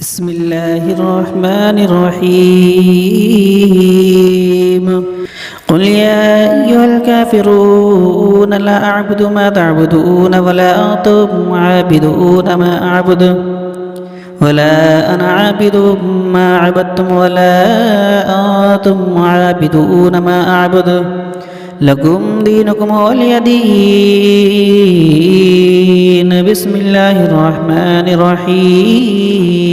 بسم الله الرحمن الرحيم قل يا أيها الكافرون لا أعبد ما تعبدون ولا أنتم عابدون ما أعبد ولا أنا عابد ما عبدتم ولا أنتم عابدون ما أعبد لكم دينكم ولي دين بسم الله الرحمن الرحيم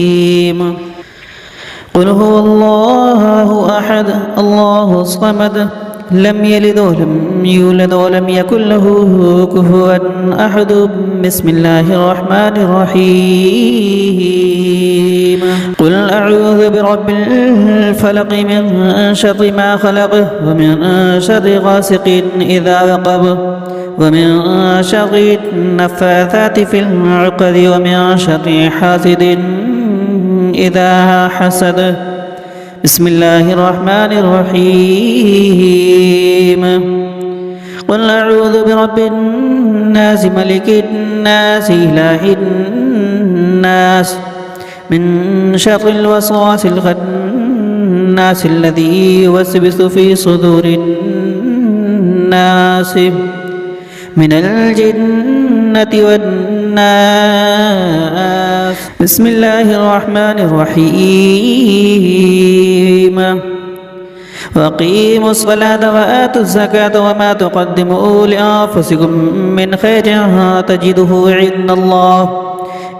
قل هو الله أحد الله الصمد لم يلد ولم يولد ولم يكن له كفوا أحد بسم الله الرحمن الرحيم قل أعوذ برب الفلق من شر ما خلق ومن شر غاسق إذا وقب ومن شر النفاثات في العقد ومن شر حاسد إذا حسد بسم الله الرحمن الرحيم قل أعوذ برب الناس ملك الناس إله الناس من شر الوسواس الخناس الذي يوسوس في صدور الناس من الجنة والناس بسم الله الرحمن الرحيم وأقيموا الصلاة وآتوا الزكاة وما تقدموا لأنفسكم من خير تجده عند الله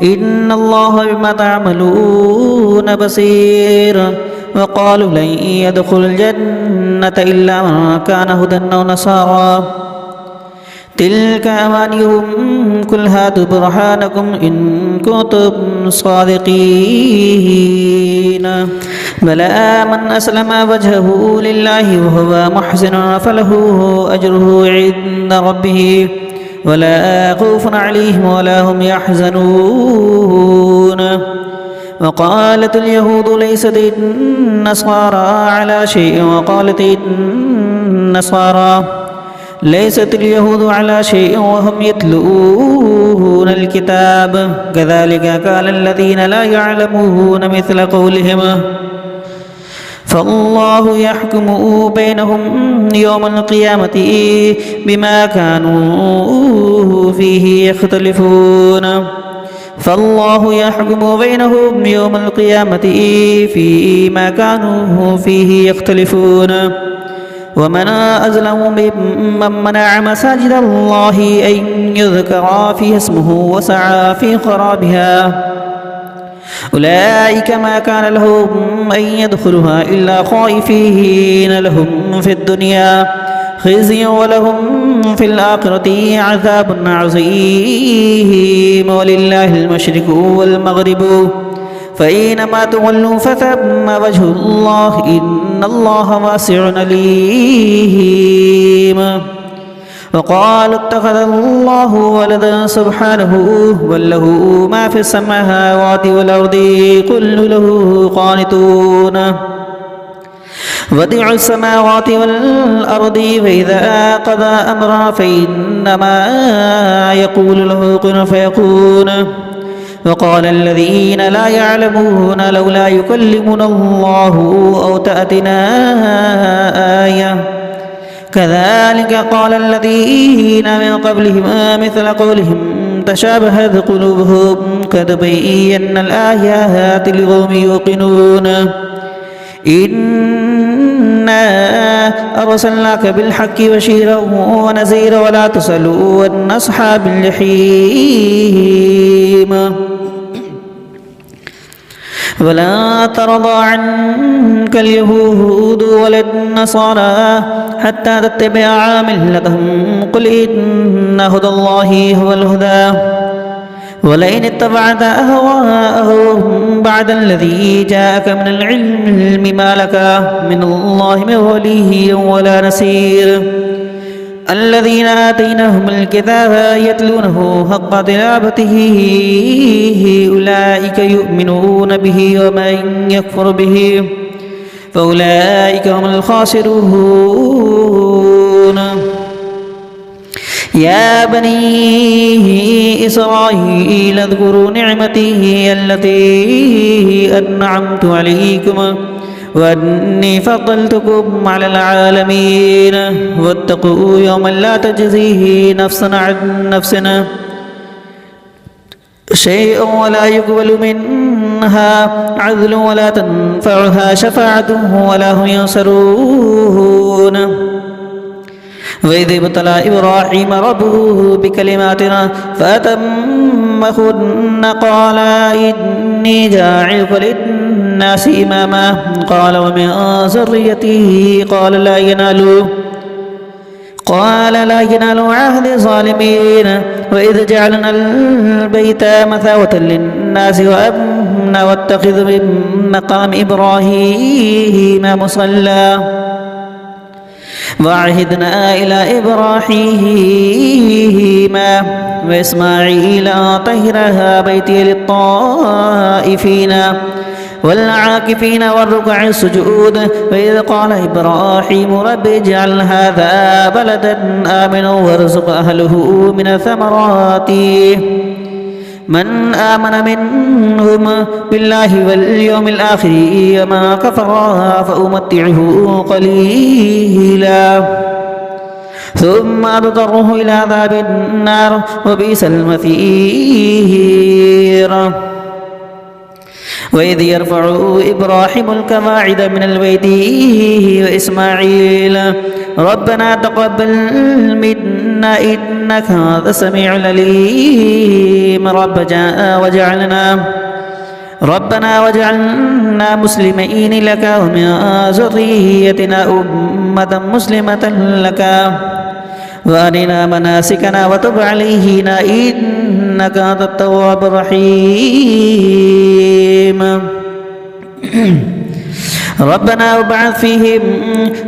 إن الله بما تعملون بصير وقالوا لن يدخل الجنة إلا من كان هدى أو نصارى تلك أمانيهم قل هاتوا برهانكم إن كنتم صادقين بلى من أسلم وجهه لله وهو محسن فله أجره عند ربه ولا خوف عليهم ولا هم يحزنون وقالت اليهود ليست النصارى على شيء وقالت النصارى ليست اليهود على شيء وهم يتلون الكتاب كذلك قال الذين لا يعلمون مثل قولهم فالله يحكم بينهم يوم القيامة بما كانوا فيه يختلفون فالله يحكم بينهم يوم القيامة فيما كانوا فيه يختلفون ومن أظلم ممن منع مساجد الله أن يذكر فيها اسمه وسعى في خرابها أولئك ما كان لهم أن يدخلها إلا خائفين لهم في الدنيا خزي ولهم في الآخرة عذاب عظيم ولله المشرق والمغرب فأينما تولوا فثم وجه الله إن الله واسع عليم وقالوا اتخذ الله ولدا سبحانه بل له ما في السماوات والأرض كل له قانتون بديع السماوات والأرض فإذا قضى أمرا فإنما يقول له كن فيكون وقال الذين لا يعلمون لولا يكلمنا الله أو تأتنا آية كذلك قال الذين من قبلهم مثل قولهم تشابهت قلوبهم قد بينا الآيات لقوم يوقنون إنا أرسلناك بالحق بشيرا ونذيرا ولا تسألوا عن أصحاب الجحيم ولا ترضى عنك اليهود ولا النصارى حتى تتبع ملتهم قل إن هدى الله هو الهدى ولئن اتبعت أهواءهم بعد الذي جاءك من العلم ما لك من الله من ولي ولا نصير الذين آتيناهم الكتاب يتلونه حق تلاوته أولئك يؤمنون به ومن يكفر به فأولئك هم الخاسرون يا بني إسرائيل اذكروا نعمتي التي أنعمت عليكم وأني فضلتكم على العالمين واتقوا يوما لا تجزيه نفس عن نفس شيء ولا يقبل منها عدل ولا تنفعها شفاعة ولا هم ينصرون وإذ ابتلى إبراهيم ربه بكلماتنا فأتمهن قال إني جاعلك للناس إماما قال ومن ذريته قال لا ينال عهد الظالمين وإذ جعلنا البيت مثابة للناس وأمنا واتخذ من مقام إبراهيم مصلى وعهدنا إلى إبراهيم وإسماعيل طهرها بيتي للطائفين والعاكفين والركع السجود وإذ قال إبراهيم رب اجعل هذا بلدا آمنا وارزق أهله من الثمرات من آمن منهم بالله واليوم الآخر وما كفر فأمتعه قليلا ثم أضطره إلى عذاب النار وبئس المثير وإذ يرفع إبراهيم القواعد من البيت وإسماعيل ربنا تقبل منا إنك أنت السميع العليم ربنا وجعلنا مسلمين لك ومن ذريتنا أمة مسلمة لك وأرنا مناسكنا وتب علينا إنك أنت التواب الرحيم ربنا وابعث فيهم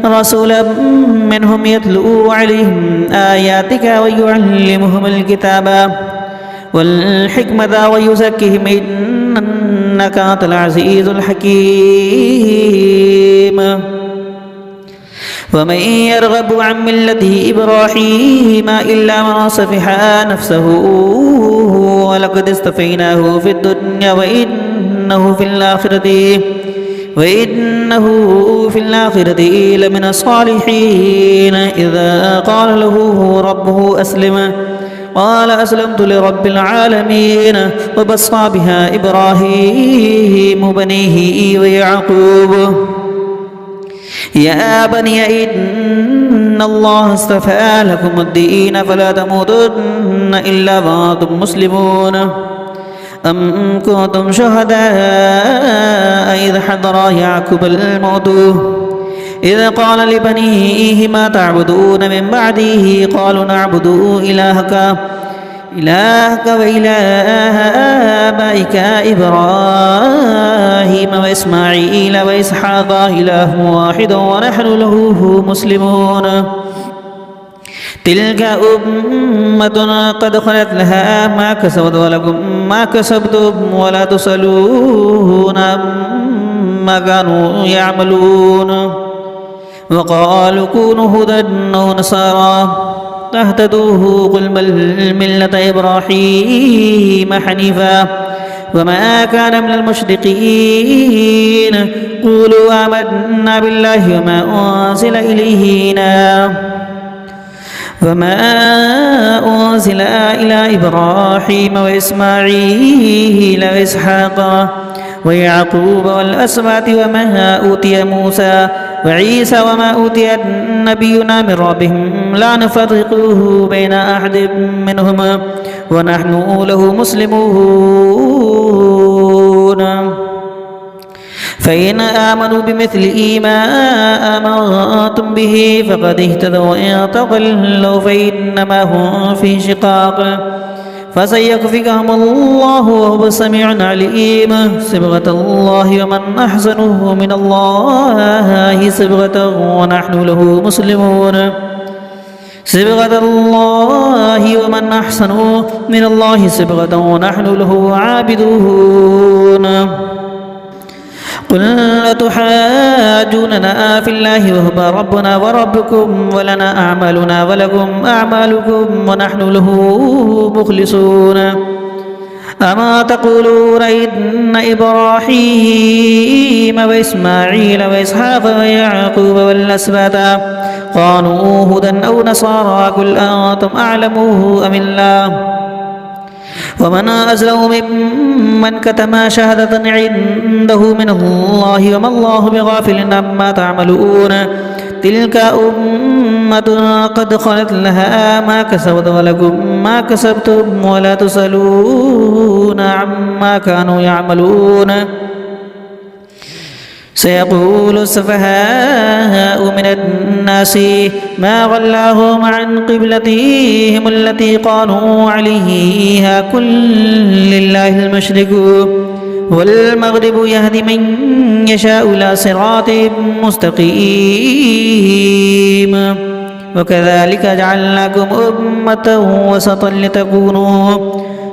رسولا منهم يتلو عليهم آياتك ويعلمهم الكتاب والحكمة ويزكيهم إنك أنت العزيز الحكيم ومن يرغب عن ملة إبراهيم إلا من صفح نفسه ولقد اصطفيناه في الدنيا وإنه في الآخرة لمن الصالحين إذا قال له ربه أسلم قال أسلمت لرب العالمين وبصى بها إبراهيم بنيه ويعقوب يا بني إن الله اصطفى لكم الدين فلا تموتن إلا وأنتم مسلمون أم كنتم شهداء إذ حضر يعقوب الموت إذ قال لبنيه ما تعبدون من بعده قالوا نعبد إلهك وإله آبائك إبراهيم وإسماعيل وإسحاق إله واحد ونحن له مسلمون تلك أمة قد خلت لها ما كسبت ولكم ما كسبتم ولا تسألون عما كانوا يعملون وقالوا كونوا هدى أو نصارى تهتدوه قل بل ملة إبراهيم حنيفا وما كان من المشركين قولوا آمنا بالله وما أنزل إلى إبراهيم وإسماعيل وإسحاق ويعقوب والأسباط وما أوتي موسى وعيسى وما أوتي نبينا من ربهم لا نفرق بين أحد منهم ونحن له مسلمون فإن آمنوا بمثل ما آمنتم به فقد اهتدوا وإن تضلوا فإنما هم في شقاق فسيكفيكهم الله وهو السميع العليم صبغة الله ومن أحسن من الله صبغة ونحن له مسلمون صبغة الله ومن أحسن من الله صبغة ونحن له عابدون قل تحاجوننا تحاجوننا في الله وهو ربنا وربكم ولنا أعمالنا ولكم أعمالكم ونحن له مخلصون أما تقولون إن إبراهيم وإسماعيل وإسحاق ويعقوب والأسباط قالوا هدى أو نصارى قل أنتم أعلم أم الله ومن أظلم ممن كتم شهادة عنده من الله وما الله بغافل عما تعملون تلك أمة قد خلت لها ما كسبت ولكم ما كسبتم ولا تسألون عما كانوا يعملون سيقول السفهاء من الناس ما ولاهم عن قبلتهم التي قالوا عليها قل لله المشرق والمغرب يهدي من يشاء إلى صراط مستقيم وكذلك جعلناكم أمة وسطا لتكونوا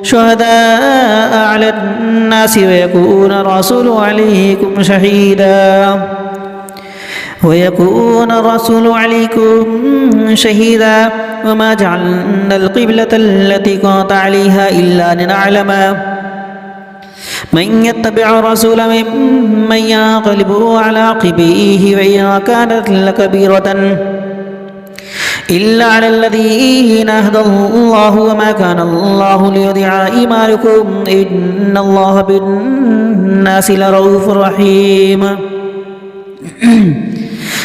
شهداء على الناس ويكون الرسول عليكم شهيدا وما جعلنا القبلة التي كنت عليها إلا لنعلم من يتبع الرسول ممن ينقلب على عقبيه وإن كانت لكبيرة إلا على الذين هدى الله وما كان الله ليضيع إيمانكم إن الله بالناس لرؤوف رحيم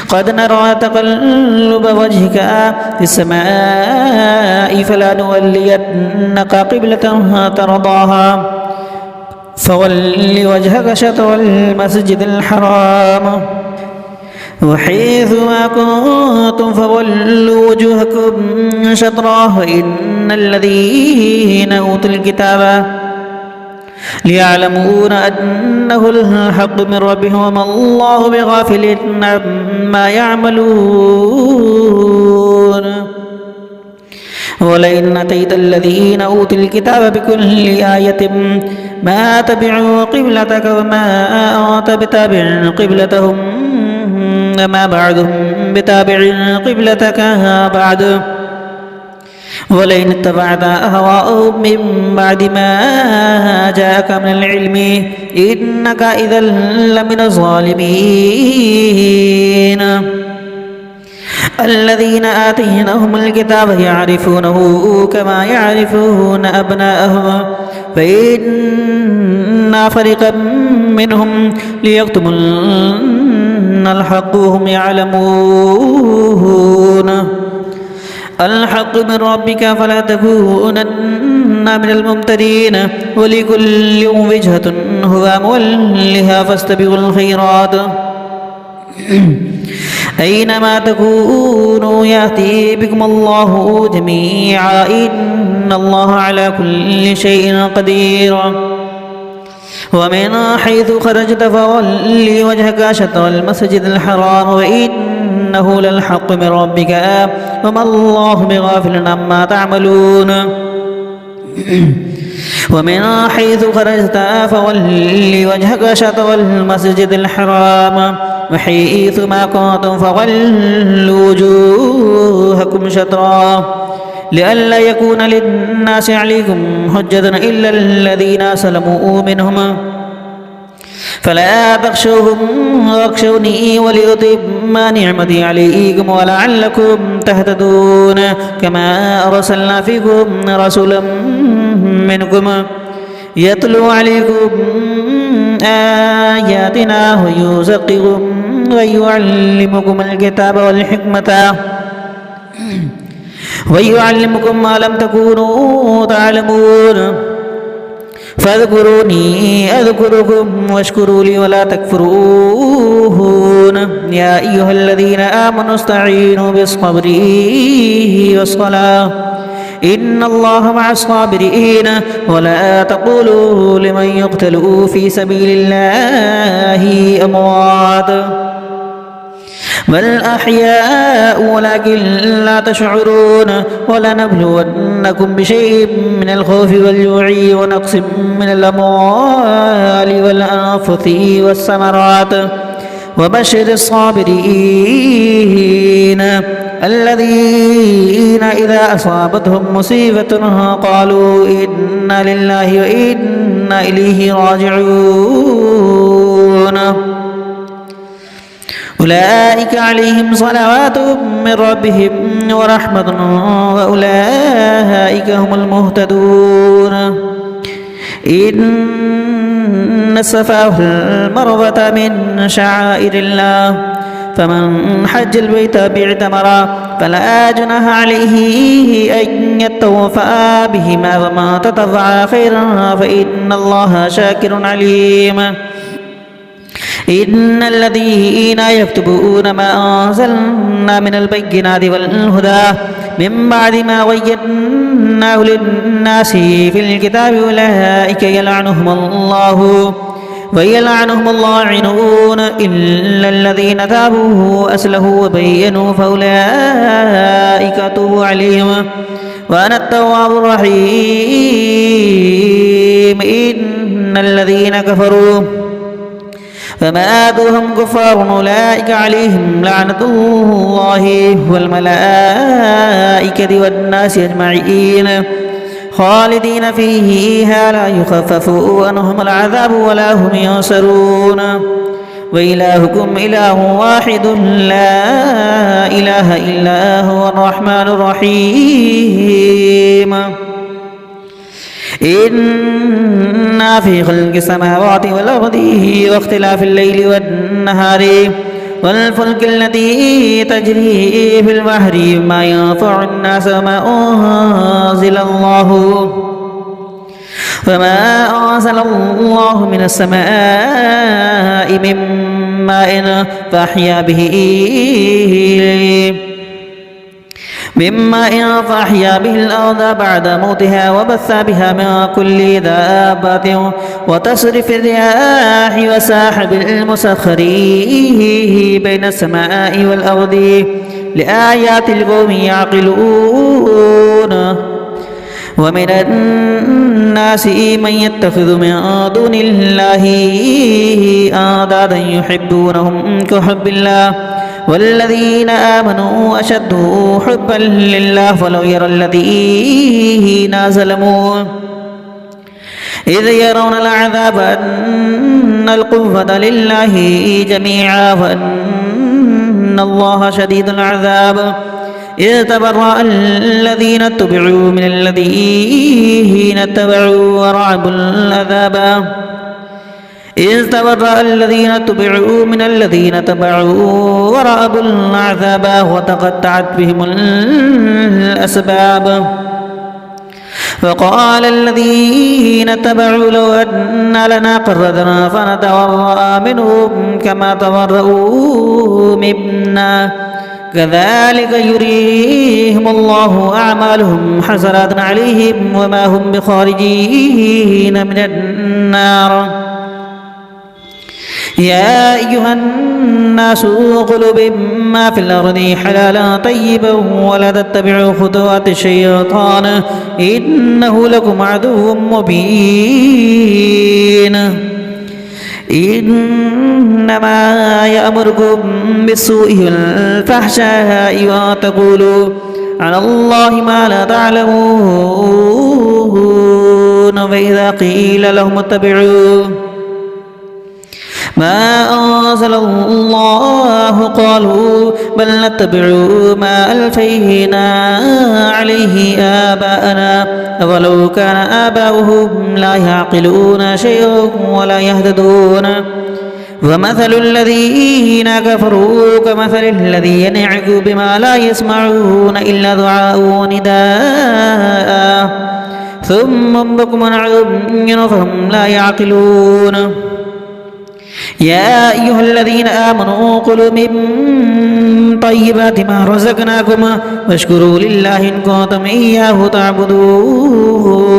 قد نرى تقلب وجهك في السماء فلنولينك قبلة ترضاها فول وجهك شطر المسجد الحرام وحيث ما كنتم فولوا وجوهكم شطراه وإن الذين أوتوا الكتاب ليعلمون أنه الحق من ربهم وما الله بغافل عما يعملون ولئن أتيت الذين أوتوا الكتاب بكل آية ما تبعوا قبلتك وما أنت بتابع قبلتهم وما بعضهم بتابع قبلتك بعد ولئن اتبعت أهواءهم من بعد ما جاءك من العلم إنك إذا لمن الظالمين الذين آتيناهم الكتاب يعرفونه كما يعرفون أبناءهم فإن فريقا منهم ليكتمون الحق وهم يعلمون الحق من ربك فلا تكونن من الممترين ولكل وجهة هو مولها فاستبقوا الخيرات أينما تكونوا يأتي بكم الله جميعا إن الله على كل شيء قدير ومن حيث خرجت فولي وجهك شطر المسجد الحرام وإنه للحق من ربك وما الله بغافل عما تعملون ومن حيث خرجت فولي وجهك شطر المسجد الحرام وحيث ما كنتم فولوا وجوهكم شطرا لئلا يكون للناس عليكم حجة إلا الذين سلموا منهم فلا تخشوهم واخشوني ولأتم نعمتي عليكم ولعلكم تهتدون كما أرسلنا فيكم رسولا منكم يتلو عليكم آياتنا ويزكيكم ويعلمكم الكتاب والحكمة ويعلمكم ما لم تكونوا تعلمون فاذكروني أذكركم واشكروا لي ولا تكفرون يا أيها الذين آمنوا استعينوا بالصبر والصلاة إن الله مع الصابرين ولا تقولوا لمن يقتل في سبيل الله أموات بل أحياء ولكن لا تشعرون ولنبلونكم بشيء من الخوف والجوع ونقص من الأموال والأنفس والثمرات وبشر الصابرين الذين إذا أصابتهم مصيبة قالوا إنا لله وإنا إليه راجعون أولئك عليهم صلوات من ربهم ورحمة وأولئك هم المهتدون إن الصفا والمروة من شعائر الله فمن حج البيت باعتمر فلا جناح عليه أن يطوف بهما وما تطوع خيرا فإن الله شاكر عليم إن الذين يكتبون ما أنزلنا من البينات والهدى من بعد ما بيناه للناس في الكتاب أولئك يلعنهم الله ويلعنهم اللاعنون إلا الذين تابوا وأصلحوا وبينوا فأولئك أتوب عليهم وأنا التواب الرحيم إن الذين كفروا فمآتوهم كفار أولئك عليهم لعنة الله والملائكة والناس أجمعين خالدين فيها لا يخفف عنهم العذاب ولا هم ينصرون وإلهكم إله واحد لا إله إلا هو الرحمن الرحيم إنا في خلق السماوات والأرض واختلاف الليل والنهار والفلك التي تجري في البحر ما ينفع الناس وما أنزل الله من السماء من ماء فأحيا به الأرض بعد موتها وبث بها من كل دابة وتصرف الرياح وساحب المسخر بين السماء والأرض لآيات لقوم يعقلون ومن الناس من يتخذ من دون الله أندادا يحبونهم كحب الله والذين آمنوا أشد حبا لله ولو يرى الذين ظلموا إذ يرون العذاب أن القوة لله جميعا وأن الله شديد العذاب إذ تبرأ الذين اتبعوا من الذين اتبعوا ورعبوا العذاب إذ تبرأ الذين اتبعوا من الذين تبعوا ورأبوا العذاب وتقطعت بهم الأسباب فقال الذين اتبعوا لو أن لنا قرة فنتورأ منهم كما تورأوا منا كذلك يريهم الله أعمالهم حسرات عليهم وما هم بخارجين من النار يا أيها الناس كلوا مما في الأرض حلالا طيبا ولا تتبعوا خطوات الشيطان إنه لكم عدو مبين إنما يأمركم بالسوء والفحشاء وتقولوا على الله ما لا تعلمون وإذا قيل لهم اتبعوا ما أنزل الله قالوا بل نتبع ما ألفينا عليه آباءنا ولو كان آباؤهم لا يعقلون شيئا ولا يهتدون ومثل الذين كفروا كمثل الذي ينعق بما لا يسمعون إلا دعاء ونداء ثم بكم عمي فهم لا يعقلون يا أيها الذين آمنوا كلوا من طيبات ما رزقناكم واشكروا لله إن كنتم إياه تعبدون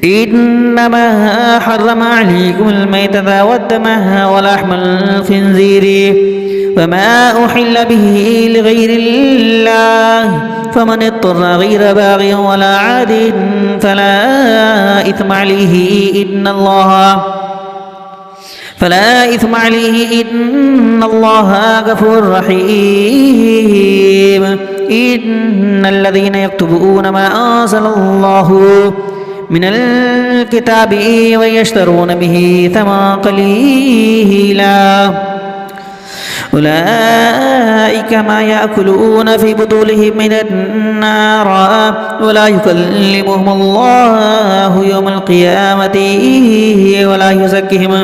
إنما حرم عليكم الميتة والدم ولحم الخنزير وما أحل به لغير الله فمن اضطر غير باغ ولا عاد فلا إثم عليه فلا إثم عليه إن الله غفور رحيم. إن الذين يكتبون ما أنزل الله من الكتاب ويشترون به ثمنا قليلا أولئك ما يأكلون في بطونهم من النار ولا يكلمهم الله يوم القيامة ولا يزكيهم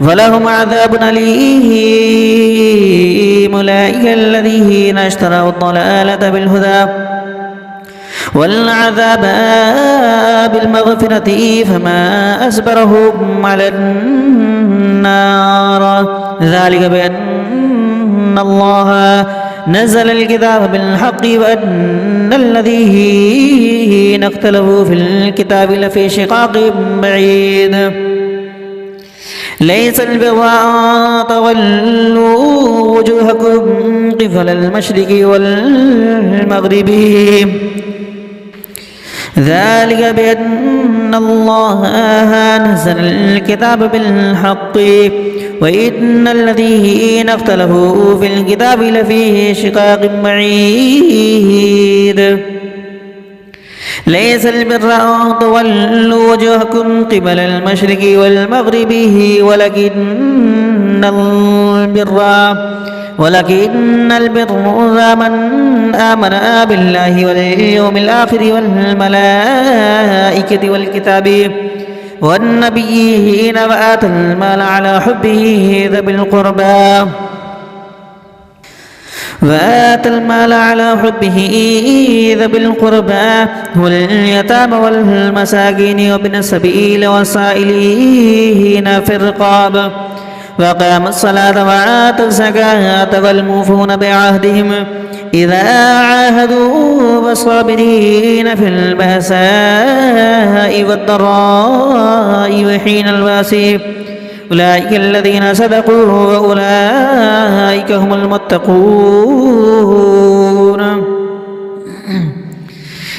ولهم عذاب أليم. أولئك الذين اشتروا الضلالة بالهدى والعذاب بالمغفرة فما أصبرهم على النار ذلك بأن الله نزل الكتاب بالحق وأن الذين اختلفوا في الكتاب لفي شقاق بعيد. ليس البر أن تولوا وجوهكم قبل المشرق والمغرب ذلك بأن الله نزل الكتاب بالحق وإن الذين اختلفوا في الكتاب لفي شقاق بعيد. ليس البر أن تولوا وجوهكم قبل المشرق والمغرب ولكن البر من آمن بالله واليوم الآخر والملائكة والكتاب والنبيين وآتى المال على حبه ذوي القربى واليتامى والمساكين وابن السبيل والسائلين في الرقاب وأقام الصلاة وآتى الزكاة والموفون بعهدهم إذا عاهدوا والصابرين في البأساء والضراء وحين البأس أولئك الذين صدقوا وأولئك هم المتقون.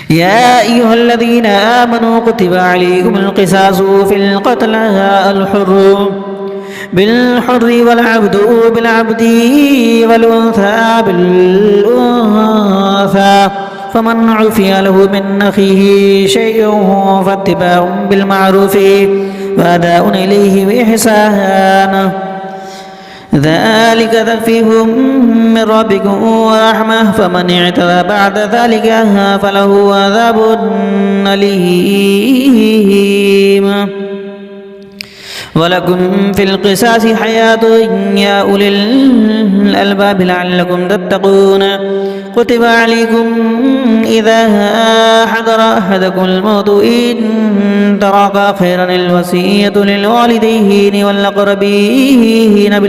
يا أيها الذين آمنوا كتب عليكم القصاص في القتلى الحر بالحر والعبد بالعبد والأنثى بالأنثى فمن عفي له من أخيه شيء فاتباع بالمعروف وأداء إليه بإحسان ذلك تخفيف من ربكم ورحمة فمن اعتدى بعد ذلك فله عذاب أليم. ولكم في القصاص حياة يا أولي الألباب لعلكم تتقون. كتب عليكم إذا حضر أحدكم الموت إن ترك خيرا الوصية للوالدين والأقربين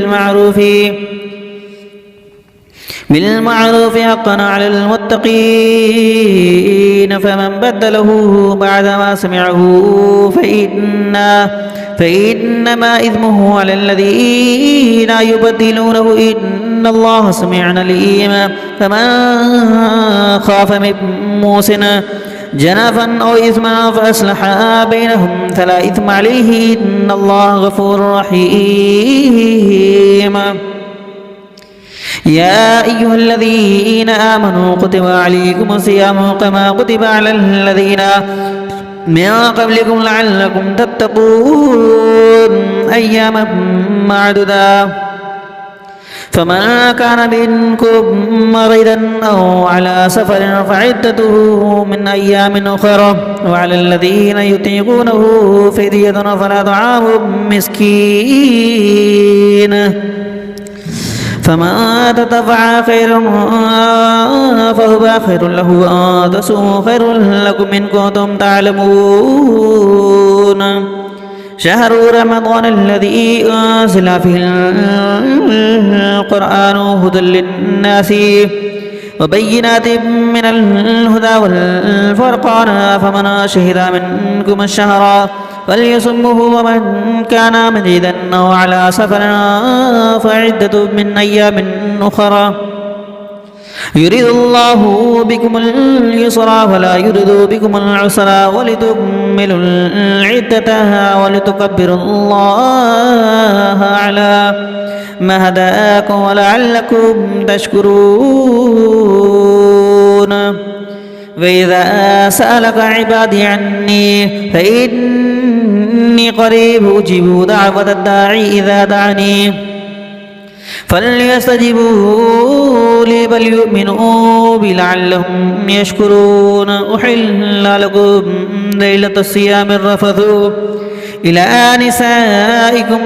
بالمعروف حقا على المتقين فمن بدله بعدما سمعه فإنما إثمه على الذين يبدلونه إن الله سميع عليم. فمن خاف من موصٍ جنفا أو إثما فأصلح بينهم فلا إثم عليه إن الله غفور رحيم. يا أيها الذين آمنوا كتب عليكم الصيام كما كتب على الذين من قبلكم لعلكم تتقون أياما معدودا فمن كان منكم مريضا أو على سفر فعدته من أيام أخرى وعلى الذين يطيقونه فدية فلا طعام مسكين فما تتبع خير فهو خير له وأن تصوموا خير لكم إن كنتم تعلمون. شهر رمضان الذي أنزل فيه القرآن هدى للناس وبينات من الهدى والفرقان فمن شهد منكم الشهر فليصمه ومن كان مريضا أو على سفر فعدة من أيام أخرى يريد الله بكم اليسر ولا يريد بكم العسر ولتكملوا العدة ولتكبروا الله على ما هداكم ولعلكم تشكرون وإذا سألك عبادي عني فإني قريب أجيب دعوة الداعي إذا دعني فليستجيبوا لي بليؤمنوا بي لعلهم يشكرون. أحل لكم ليلة الصيام الرفث إلى نسائكم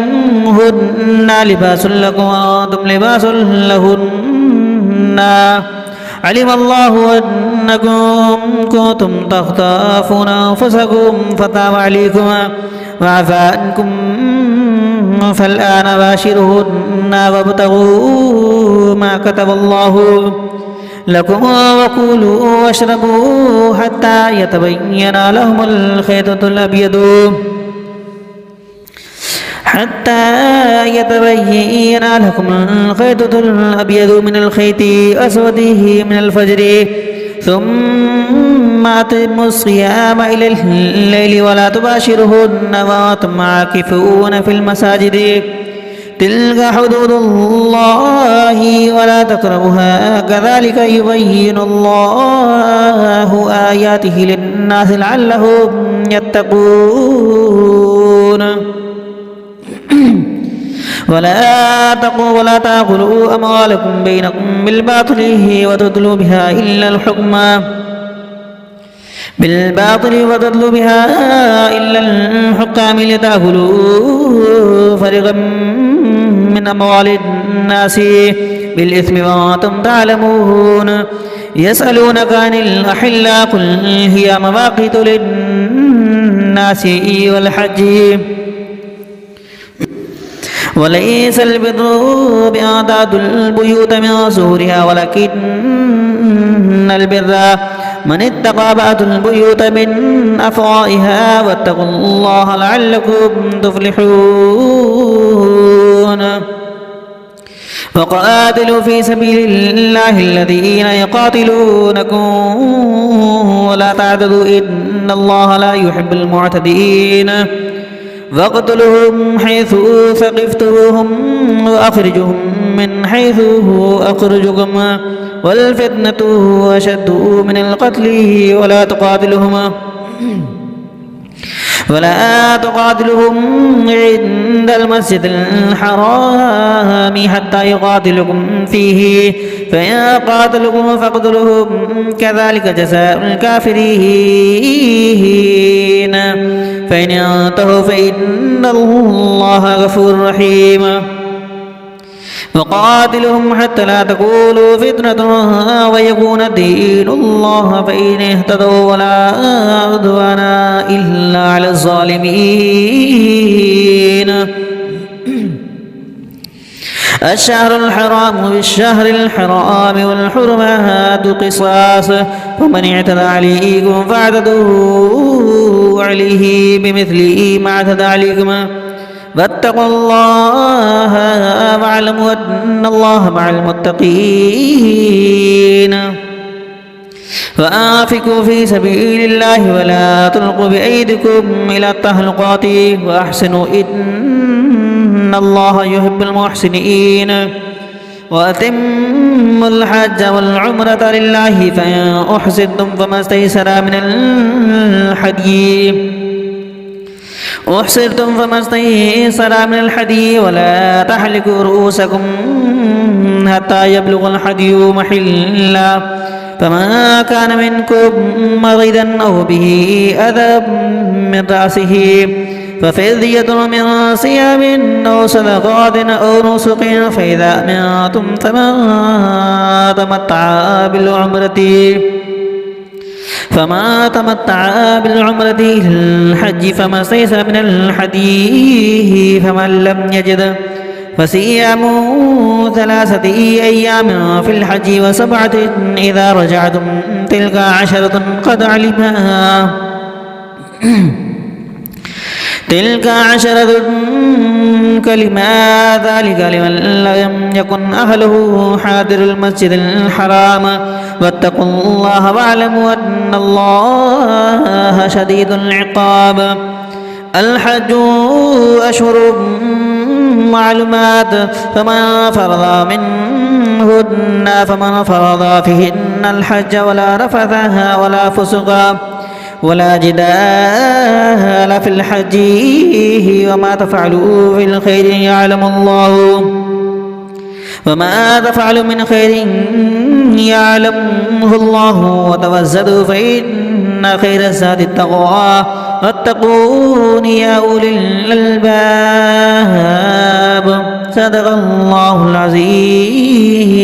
هن لباس لكم وأنتم لباس لهن علم الله أنكم كنتم تخطفون أنفسكم فتاب عليكم وعفى عنكم فالآن باشرهن وابتغوا ما كتب الله لكم وكلوا واشربوا حتى يتبين لهم الخيط الأبيض من الخيط الأسود من الفجر ثم أتموا الصيام إلى الليل ولا تباشرهن وأنتم عاكفون في المساجد تلك حدود الله ولا تقربوها كذلك يبين الله آياته للناس لعلهم يتقون. ولا تأكلوا أموالكم بينكم بالباطل وتدلوا بها إلا الحكام لتأكلوا فريقا من أموال الناس بالإثم وأنتم تعلمون. يسألونك عن الأحلة قل هي مواقيت للناس والحج وليس البر بأن تأتوا البيوت من ظهورها ولكن البر من اتقى وأتوا البيوت من أفوائها واتقوا الله لعلكم تفلحون. وقاتلوا في سبيل الله الذين يقاتلونكم ولا تعتدوا إن الله لا يحب المعتدين. واقتلوهم حيث ثقفتموهم وأخرجوهم من حيث أخرجكم والفتنة أشد من القتل ولا تقاتلهم عند المسجد الحرام حتى يقاتلكم فيه فإن قاتلكم فاقتلوهم كذلك جزاء الكافرين فإن انتهوا فإن الله غفور رحيم. وقاتلهم حتى لا تكون فتنة ويكون الدين الله فإن اهتدوا ولا عدوان إلا على الظالمين. الشهر الحرام بالشهر الحرام والحرمات قصاص فمن اعتدى عليكم فاعتدوا عليه بمثل ما اعتدى عليكم واتقوا الله واعلموا أن الله مع المتقين. وأنفقوا في سبيل الله ولا تلقوا بأيديكم إلى التهلكات وأحسنوا إن الله يحب المحسنين. وأتموا الحج والعمرة لله فإن أحسنتم فما استيسر من الحدي ولا تحلقوا رؤوسكم حتى يبلغ الحدي محلا فمن كان منكم مريضا أو به أذى من رأسه ففدية من صيام أو صدقات أو نسك فإذا أمنتم فمن تمتع بالعمرة إلى الحج فما استيسر من الحدي فمن لم يجد فصيام 3 أيام في الحج و7 إذا رجعتم تلك عشرة كلمات ذلك لمن لم يكن أهله حاضر المسجد الحرام واتقوا الله واعلموا أن الله شديد العقاب. الحج أشهر معلومات فمن فرض فيهن الحج ولا رفث ولا فسق ولا جدال في الحج وما تفعلوا في الخير يعلم الله وما تفعلوا من خير يعلمه الله وتوسدوا فإن خير الزاد التقوى واتقون يا أولي الألباب. صدق الله العظيم.